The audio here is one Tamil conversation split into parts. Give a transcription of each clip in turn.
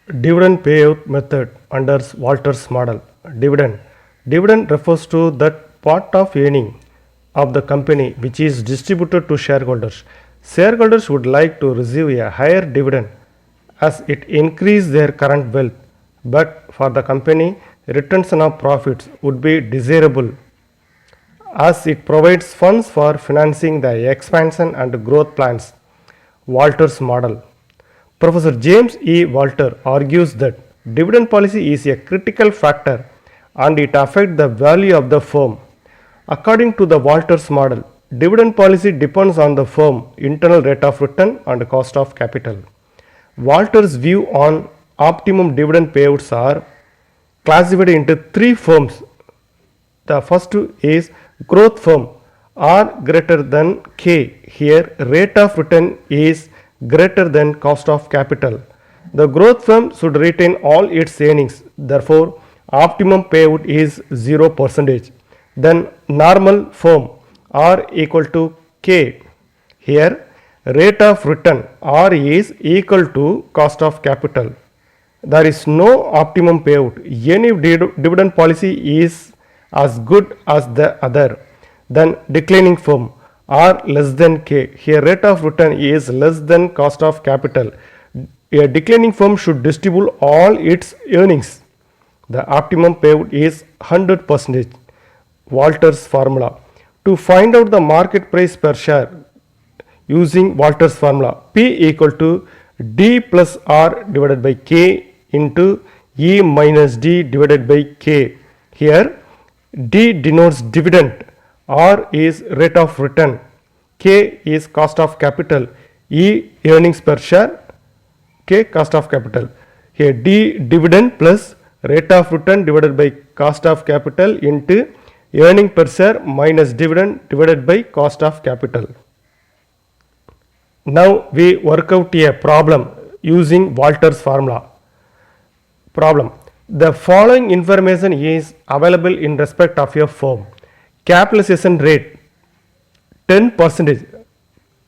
Dividend payout method under Walter's model. Dividend. Dividend refers to that part of earning of the company which is distributed to shareholders. Shareholders would like to receive a higher dividend as it increases their current wealth, but for the company, retention of profits would be desirable as it provides funds for financing the expansion and growth plans. Walter's model. Professor James E. Walter argues that dividend policy is a critical factor and it affects the value of the firm. According to the Walters model, dividend policy depends on the firm internal rate of return and cost of capital. Walters' view on optimum dividend payouts are classified into three firms. The first is growth firm R greater than K. Here rate of return is greater than cost of capital. The growth firm should retain all its earnings. Therefore, optimum payout is 0%. Then normal firm R equal to K. Here rate of return R is equal to cost of capital. There is no optimum payout. Any dividend policy is as good as the other. Then declining firm R less than K. Here rate of return is less than cost of capital. A declining firm should distribute all its earnings. The optimum payout is 100%. Walters formula. To find out the market price per share using Walters formula, P equal to D plus R divided by K into E minus D divided by K. Here D denotes dividend, R is rate of return, K is cost of capital, E earnings per share, K cost of capital. Here D dividend plus rate of return divided by cost of capital into earning per share minus dividend divided by cost of capital. Now we work out a problem using Walters formula. Problem. The following information is available in respect of your firm. Capitalization rate 10%,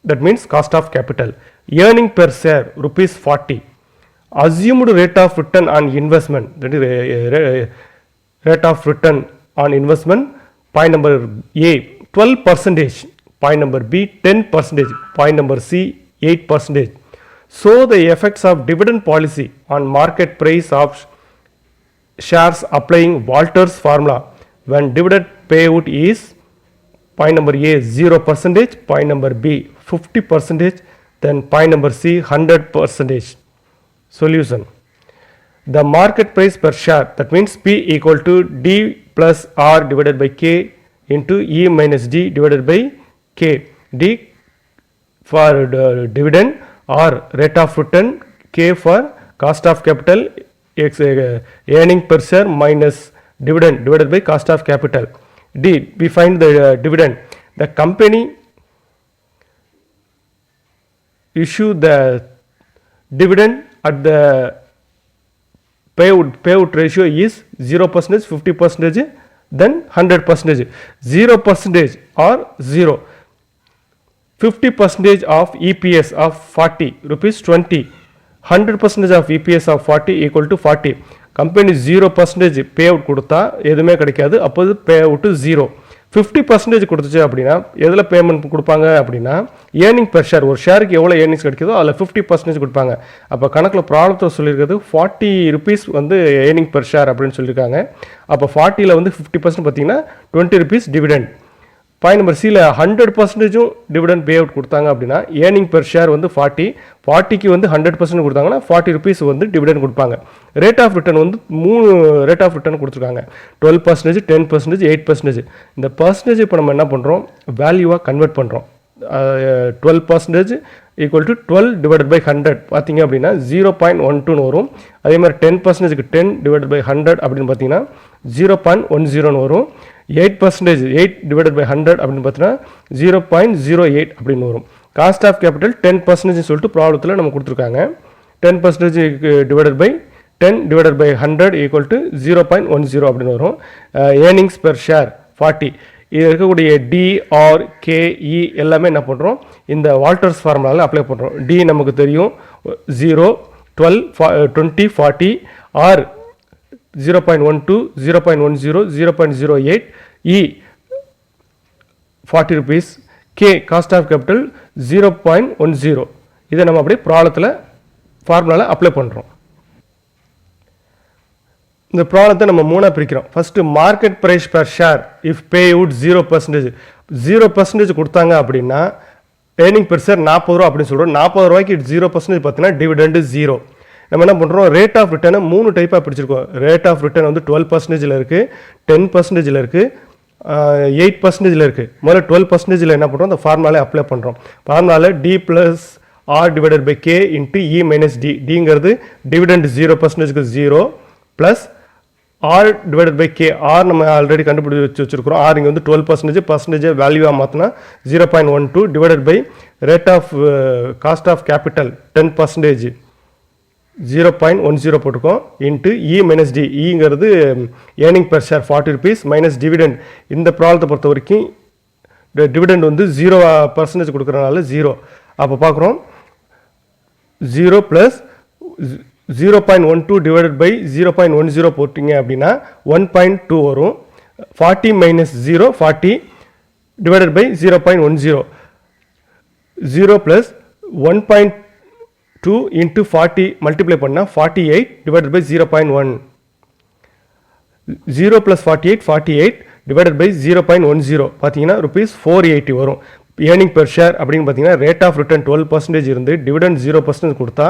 that means cost of capital. Earning per share rupees 40. Assumed rate of return on investment, that is rate of return on investment. Point number A 12%, point number B 10%, point number C 8%. So the effects of dividend policy on market price of shares applying Walters formula when dividend payout is point number A 0%, point number B 50%, then point number C 100%. Solution. The market price per share, that means P equal to D plus R divided by K into E minus D divided by K. D for dividend, R rate of return, K for cost of capital, earning per share minus dividend divided by cost of capital. D, we find the dividend. The company issue the dividend at the payout ratio is 0%, 50%, then 100%. 0% or 0. 50% of EPS of 40 rupees 20. 100% of EPS of 40 equal to 40. Company 0% pay out கொடுத்தா எதுவுமே கிடைக்காது. அப்போது பே அவுட்டு 0. 50% கொடுத்துச்சு அப்படின்னா எதில் பேமெண்ட் கொடுப்பாங்க அப்படின்னா ஏர்னிங் பெர் ஷேர், ஒரு ஷேருக்கு எவ்வளோ ஏர்னிங்ஸ் கிடைக்குதோ அதில் 50% கொடுப்பாங்க. அப்போ கணக்கில் ப்ராப்ளத்தில் சொல்லியிருக்கிறது 40 rupees வந்து ஏர்னிங் பெர் ஷேர் அப்படின்னு சொல்லியிருக்காங்க. அப்போ 40ல் வந்து 50% பார்த்தீங்கன்னா 20 rupees டிவிடெண்ட். பாயிண்ட் நம்பர் சியில் 100% டிவிடெண்ட் பே அவுட் கொடுத்தாங்க அப்படின்னா ஏர்னிங் பெர் ஷேர் வந்து 40க்கு வந்து 100% கொடுத்தாங்கன்னா 40 rupees வந்து டிவிடெண்ட் கொடுப்பாங்க. ரேட் ஆஃப் ரிட்டர்ன் வந்து 3 ரேட் ஆஃப் ரிட்டர்ன் கொடுத்துருக்காங்க. 12%, 10%, 8%. இந்த பர்சன்டேஜ் இப்போ நம்ம என்ன பண்ணுறோம், வேல்யூவாக கன்வெர்ட் பண்ணுறோம். 12% ஈக்குவல் டு 12 டிவைடட் பை 100 பார்த்தீங்க அப்படின்னா 0.12 வரும். அதே மாதிரி 10%க்கு 10 டிவைடட் பை 100 அப்படின்னு பார்த்தீங்கன்னா 0.10 வரும். 8%, 8 டிவைடட் பை 100 அப்படின்னு பார்த்தீங்கன்னா 0.08 அப்படின்னு வரும். காஸ்ட் ஆஃப் கேபிட்டல் 10% சொல்லிட்டு ப்ராப்ளத்தில் நம்ம கொடுத்துருக்காங்க. 10% divided by 10 divided by 100 equal to 0.10 அப்படின்னு வரும். Earnings per share 40. இது இருக்கக்கூடிய டி, ஆர், கே, இ எல்லாமே என்ன பண்ணுறோம், இந்த வால்டர்ஸ் ஃபார்முலாவில் அப்ளை பண்ணுறோம். டி நமக்கு தெரியும் 0, 20, 40 or 0.12, 0.10, 0.08, E 40 rupees, K cost of capital 0.10. இதை நம்ம அப்படியே ப்ராப்ளத்தில் ஃபார்முலாவில் அப்ளை பண்ணுறோம். இந்த ப்ராப்ளத்தை நம்ம மூணாக பிரிக்கிறோம். First market price per share if pay out 0%, 0% கொடுத்தாங்க அப்படின்னா ஏர்னிங் பெர் ஷேர் 40 ரூபா அப்படின்னு சொல்கிறோம். 40 ரூபாய்க்கு 0% பார்த்தீங்கன்னா டிவிடெண்டு 0. நம்ம என்ன பண்ணுறோம், ரேட் ஆஃப் ரிட்டர்னை 3 டைப்பாக பிடிச்சிருக்கோம். ரேட் ஆஃப் ரிட்டர்ன் வந்து 12% இருக்குது, 10% இருக்குது, 8% இருக்குது. முதல்ல 12% என்ன பண்ணுறோம், அந்த ஃபார்முலாவில் அப்ளை பண்ணுறோம். ஃபார்முலாவில் D + R divided by K into E - D. டிங்கிறது டிவிடெண்ட் 0%க்கு 0 plus R divided by K. R நம்ம ஆல்ரெடி கண்டுபிடிச்சி வச்சுருக்கிறோம். R இங்கே வந்து 12%, பர்சன்டேஜ் வேல்யூவாக மாற்றினா 0.12 divided by rate of cost of capital 10%, 0.10 போட்டுக்கோம் இன்ட்டு E - D. ஈங்கிறது earning per share 40 rupees minus dividend. இந்த ப்ராப்ளத்தை பொறுத்த வரைக்கும் டிவிடெண்ட் வந்து 0% கொடுக்குறதுனால 0. அப்போ பார்க்குறோம் 0 ப்ளஸ் 0.12 டிவைடட் பை 0.10 போட்டிங்க அப்படின்னா 1.2 வரும். 40 minus 0 40 divided by 0.10. 0 plus 1.2 into 40 multiply பண்ணால் 48 divided by 0.1. 0 plus 48 48 divided by 0.10 பார்த்தீங்கன்னா ₹480 வரும். ஏர்னிங் பெர் ஷேர் அப்படின்னு பார்த்தீங்கன்னா ரேட் ஆஃப் ரிட்டர்ன் 12% இருந்து டிவிடெண்ட் 0% கொடுத்தா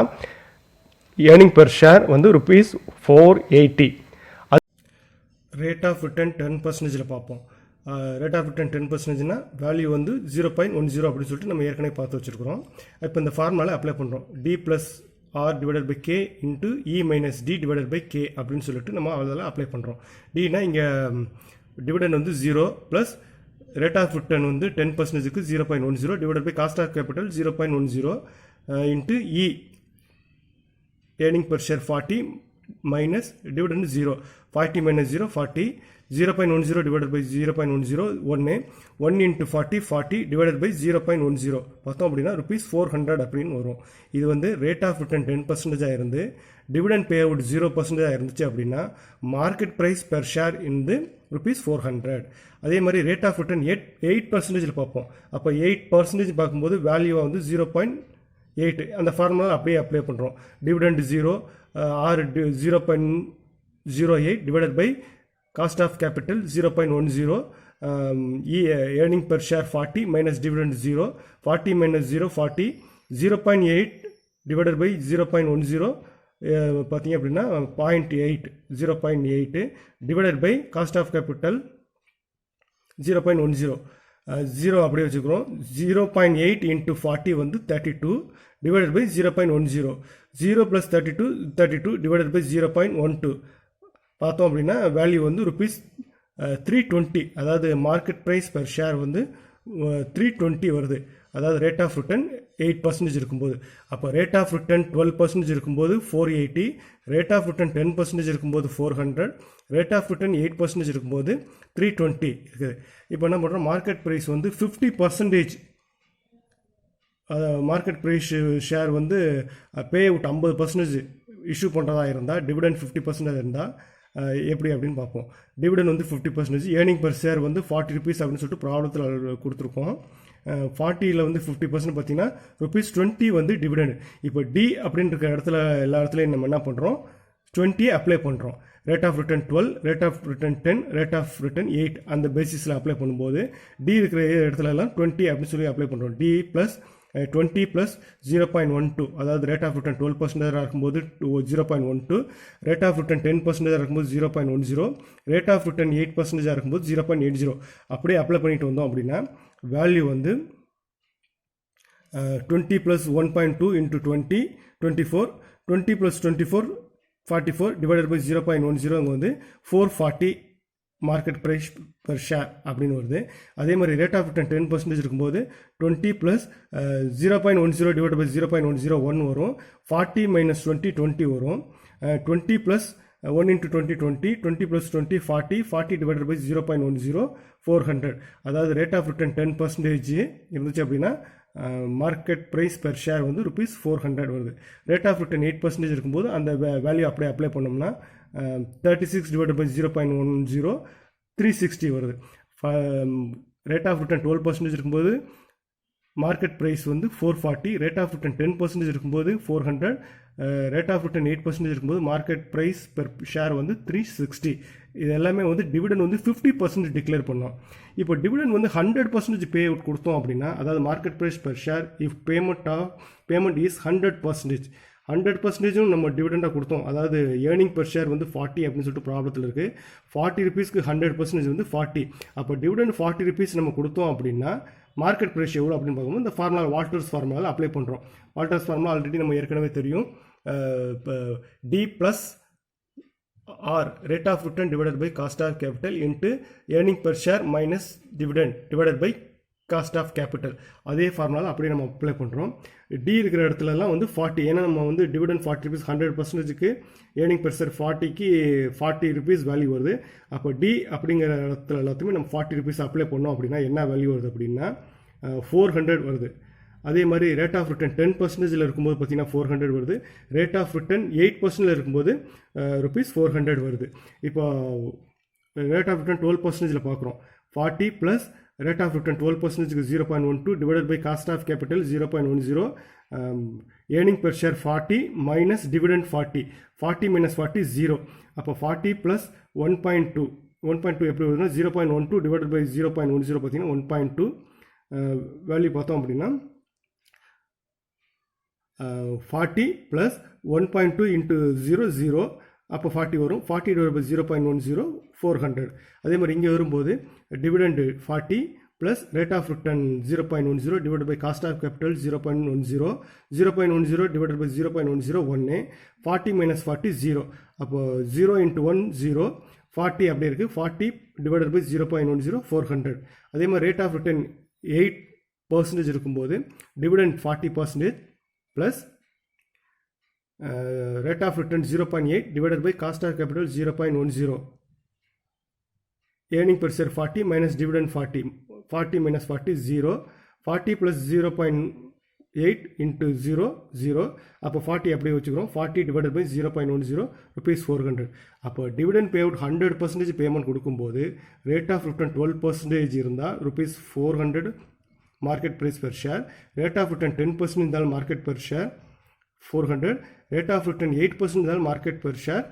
ஏர்னிங் பெர் ஷேர் வந்து ₹480. அது ரேட் ஆஃப் ரிட்டர்ன் 10%ல் பார்ப்போம். ரேட் ஆஃப் ரிட்டர்ன் 10%னா வேல்யூ வந்து 0.10 அப்படின்னு சொல்லிட்டு நம்ம ஏற்கனவே பார்த்து வச்சுருக்கிறோம். இப்போ இந்த ஃபார்முலாவில் அப்ளை பண்ணுறோம். D + R divided by K into E - D divided by K அப்படின்னு சொல்லிட்டு நம்ம அதெல்லாம் அப்ளை பண்ணுறோம். Dனா இங்கே டிவிடெண்ட் வந்து 0 ப்ளஸ் ரேட் ஆஃப் ரிட்டர்ன் வந்து 10%க்கு 0.10 divided by cost of capital 0.10 into E earning per share 40 minus dividend 0. 40 minus 0 40. 0.10 divided by 0.10 1 into 40 40 divided by 0.10 பார்த்தோம் அப்படின்னா ₹400 அப்படின்னு வரும். இது வந்து ரேட் ஆஃப் ரிட்டர்ன் 10%ஆக இருந்து டிவிடெண்ட் பே அவுட் 0%ஆக இருந்துச்சு அப்படின்னா மார்க்கெட் ப்ரைஸ் பெர் ஷேர் இருந்து ₹400. அதே மாதிரி ரேட் ஆஃப் ரிட்டர்ன் 8% பார்ப்போம். அப்போ 8% பார்க்கும்போது வேல்யூவாக வந்து 0.8. அந்த ஃபார்முலா அப்படியே அப்ளை பண்ணுறோம். Dividend 0 or 0.08 divided by cost of capital 0.10. Earning per share 40 minus dividend 0. 40 minus 0 40. 0.8 divided by 0.10 பார்த்தீங்க அப்படின்னா 0.8 0.8 divided by cost of capital 0.10. 0 அப்படியே வச்சுக்கிறோம். 0.8 இன்ட்டு 40 வந்து 32 divided by 0.10. 0 plus 32 divided by 0.12 பார்த்தோம் அப்படின்னா வேல்யூ வந்து ₹320. அதாவது மார்க்கெட் ப்ரைஸ் பெர் ஷேர் வந்து 320 வருது. அதாவது ரேட் ஆஃப் ரிட்டர்ன் 8% இருக்கும்போது. அப்போ ரேட் ஆஃப் ரிட்டர்ன் 12% இருக்கும்போது 480, ரேட் ஆஃப் ரிட்டர்ன் 10% இருக்கும்போது 400, ரேட் ஆஃப் ரிட்டர்ன் 8% இருக்கும்போது 320 இருக்குது. இப்போ என்ன பண்ணுறோம், மார்க்கெட் ப்ரைஸ் வந்து 50% மார்க்கெட் ப்ரைஸ் ஷேர் வந்து பே அவுட் 50% இஷ்யூ பண்ணுறதா இருந்தால், டிவிடெண்ட் 50% இருந்தால் எப்படி அப்படின்னு பார்ப்போம். டிவிடெண்ட் வந்து 50%, ஏர்னிங் பெர் ஷேர் வந்து 40 rupees அப்படின்னு சொல்லிட்டு ப்ராப்ளத்தில் கொடுத்துருக்கோம். 40ல் வந்து 50% பார்த்தீங்கன்னா ₹20 வந்து டிவிடெண்ட். இப்போ டி அப்படின்ற இடத்துல எல்லா இடத்துலையும் நம்ம என்ன பண்ணுறோம், 20 அப்ளை பண்ணுறோம். Rate of return 12, rate of return 10, rate of return 8 அந்த பேசிஸில் அப்ளை பண்ணும்போது டி இருக்கிற இடத்துல எல்லாம் 20 அப்படின்னு சொல்லி அப்ளை பண்ணுறோம். டி ப்ளஸ் 20 ப்ளஸ் 0.12, அதாவது ரேட் ஆஃப் ரிட்டர்ன் 12% இருக்கும்போது 0.12, ரேட் ஆஃப் ரிட்டர்ன் 10% இருக்கும்போது 0.10, ரேட் ஆஃப் ரிட்டர்ன் 8% இருக்கும்போது 0.80 அப்படியே அப்ளை பண்ணிட்டு வந்தோம் அப்படின்னா வேல்யூ வந்து 20 plus 1.2 into 20 24, 20 plus 24 44 divided by 0.10 இங்கே வந்து 440 மார்க்கெட் ப்ரைஸ் பர் ஷேர் அப்படின்னு வருது. அதே மாதிரி ரேட் ஆஃப் ரிட்டர்ன் 10% இருக்கும்போது 20 ப்ளஸ் 0.10 டிவைட் பை 0.101 வரும். 40 மைனஸ் 20 20 வரும். 20 plus 1 into 20 20, 20 plus 20 40, 40 divided by 0.10 400. அதாவது ரேட் ஆஃப் ரிட்டர்ன் 10% இருந்துச்சு அப்படின்னா மார்க்கெட் ப்ரைஸ் பெர் ஷேர் வந்து ருபீஸ் 400 வருது. ரேட் ஆஃப் ரிட்டர்ன் 8% இருக்கும்போது அந்த வேல்யூ அப்படியே அப்ளை பண்ணோம்னா 36 டிவைட் பை 0.10 360 வருது. ரேட் ஆஃப் ரிட்டர்ன் 12% இருக்கும்போது மார்க்கெட் ப்ரைஸ் வந்து 440, ரேட் ஆஃப் ரிட்டர்ன் 10% இருக்கும்போது 400, ரேட் ஆஃப் ரிட்டர்ன் 8% இருக்கும்போது மார்க்கெட் ப்ரைஸ் பெர் ஷேர் வந்து 360. இது எல்லாமே வந்து டிவிடன் வந்து 50% டிக்ளேர் பண்ணோம். இப்போ டிவிடன் வந்து 100% பே அவுட் கொடுத்தோம் அப்படின்னா, அதாவது market price per share if payment is 100%, 100% நம்ம டிவிடெண்டாக கொடுத்தோம். அதாவது ஏர்னிங் பெர் ஷேர் வந்து 40 அப்படின்னு சொல்லிட்டு ப்ராப்ளத்தில் இருக்குது. 40 ருபீஸ்க்கு 100% வந்து 40. அப்போ டிவிடெண்ட் 40 ருபீஸ் நம்ம கொடுத்தோம் அப்படின்னா மார்க்கெட் ப்ரைஸ் எவ்வளோ அப்படின்னு பார்க்கும்போது இந்த ஃபார்முலா வால்டர்ஸ் ஃபார்முலாவில் அப்ளை பண்ணுறோம். வால்டர்ஸ் ஃபார்முலா ஆல்ரெடி நம்ம ஏற்கனவே தெரியும். D plus R rate of return divided by cost of capital into earning per share minus dividend divided by cost of capital. அதே ஃபார்முலாவில் அப்படியே நம்ம அப்ளை பண்ணுறோம். டி இருக்கிற இடத்துலலாம் வந்து 40, ஏன்னா நம்ம வந்து டிவிடெண்ட் 40 ருபீஸ் 100%க்கு ஏர்னிங் பெர் ஷேர் 40க்கு 40 ருபீஸ் வேல்யூ வருது. அப்போ டி அப்படிங்கிற இடத்துல எல்லாத்தையுமே நம்ம 40 ருபீஸ் அப்ளை பண்ணோம் அப்படின்னா என்ன வேல்யூ வருது அப்படின்னா 400 வருது. அதே மாதிரி ரேட் ஆஃப் ரிட்டர்ன் 10% இருக்கும்போது பார்த்தீங்கன்னா 400 வருது. ரேட் ஆஃப் ரிட்டர்ன் 8% இருக்கும்போது ருபீஸ் 400 வருது. இப்போ ரேட் ஆஃப் ரிட்டர்ன் 12% பார்க்குறோம். 40 plus rate of return 12% 0.12 divided by cost of capital 0.10, earning per share 40 minus dividend 40, 40 minus 40 0. அப்போ 40 plus 1.2 எப்படி வருதுன்னா 0.12 divided by 0.10 பார்த்தீங்கன்னா 1.2 வேல்யூ பார்த்தோம் அப்படின்னா 40 plus 1.2 into 0 0. அப்போ 40 வரும். 40 டிவைட் பை 0.10 400. அதே மாதிரி இங்கே வரும்போது dividend 40 plus rate of return 0.10 divide by cost of capital 0.10, 0.10 divide by 0.10 1, 40 minus 40 0. அப்போ 0 into 1 0, 40 அப்படியே இருக்குது. 40 டிவைட் பை 0.10 400. அதே மாதிரி ரேட் ஆஃப் ரிட்டர்ன் 8% இருக்கும்போது dividend 40% plus rate of return 0.8 divided by cost of capital 0.10, earning per share 40 minus dividend 40, 40 minus 40 0, 40 plus 0.8 into 0 0. அப்போ 40 அப்படியே வச்சுக்கிறோம். 40 divided by 0.10 rupees 400. அப்போ டிவிடெண்ட் பே அவுட் 100% பேமெண்ட் கொடுக்கும்போது ரேட் ஆஃப் ரிட்டர்ன் 12% இருந்தால் rupees 400 market price per share. Rate of return 10% இருந்தால் market per share 400. rate of return 8% இருந்தால் market per share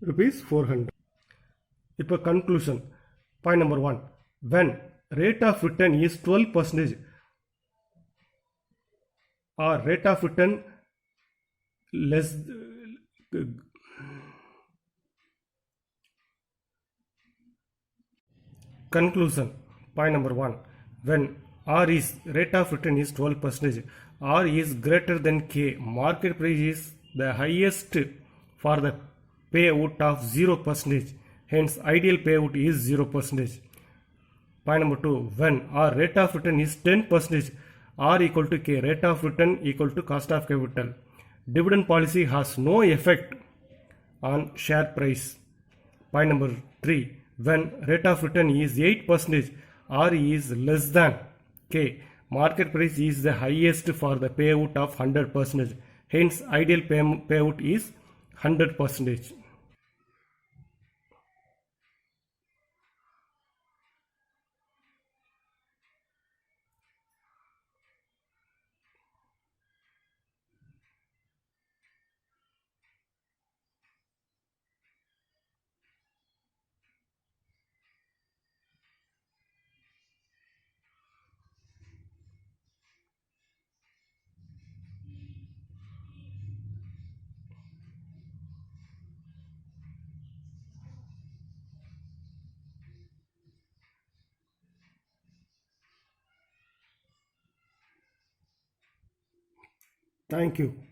rupees 400. இப்போ conclusion. Point number 1. When rate of return is 12% or rate of return less conclusion. Point number 1. When R is rate of return is 12%, R is greater than K, market price is the highest for the payout of 0%, hence ideal payout is 0%. Point number 2, when R rate of return is 10%, R equal to K, rate of return equal to cost of capital. Dividend policy has no effect on share price. Point number 3, when rate of return is 8%, R is less than K, market price is the highest for the payout of 100%, hence ideal payout is 100%. Thank you.